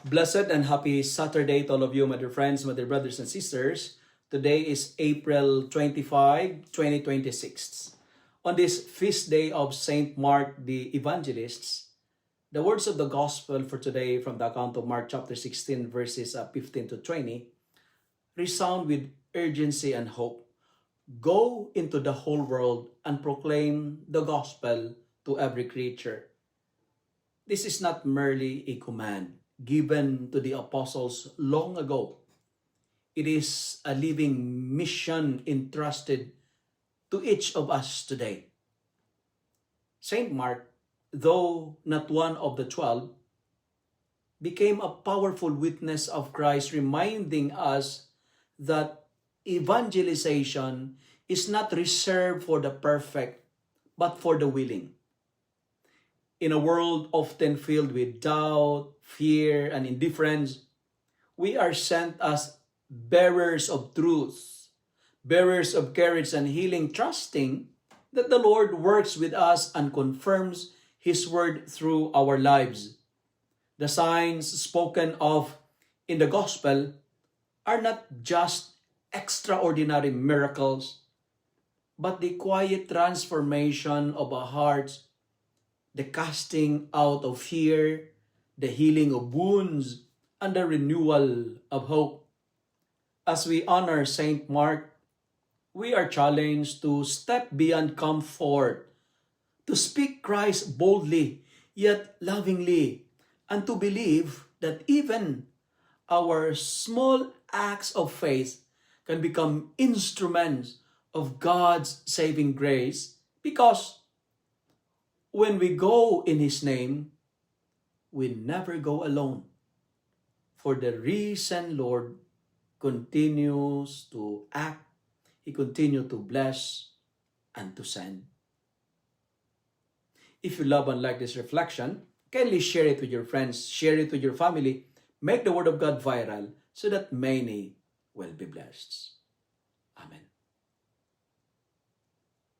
Blessed and happy Saturday to all of you, my dear friends, my dear brothers and sisters. Today is April 25, 2026. On this feast day of Saint Mark the Evangelist, the words of the gospel for today from the account of Mark chapter 16 verses 15 to 20 resound with urgency and hope. Go into the whole world and proclaim the gospel to every creature. This is not merely a command given to the apostles long ago. It is a living mission entrusted to each of us today. Saint Mark, though not one of the 12, became a powerful witness of Christ, reminding us that evangelization is not reserved for the perfect, but for the willing. In a world often filled with doubt, fear, and indifference, we are sent as bearers of truth, bearers of courage and healing, trusting that the Lord works with us and confirms His word through our lives. The signs spoken of in the gospel are not just extraordinary miracles, but the quiet transformation of our hearts, the casting out of fear, the healing of wounds, and the renewal of hope. As we honor Saint Mark, we are challenged to step beyond comfort, to speak Christ boldly yet lovingly, and to believe that even our small acts of faith can become instruments of God's saving grace, because when we go in His name, we never go alone. For the risen Lord continues to act, He continues to bless and to send. If you love and like this reflection, kindly share it with your friends, share it with your family, make the Word of God viral so that many will be blessed. Amen.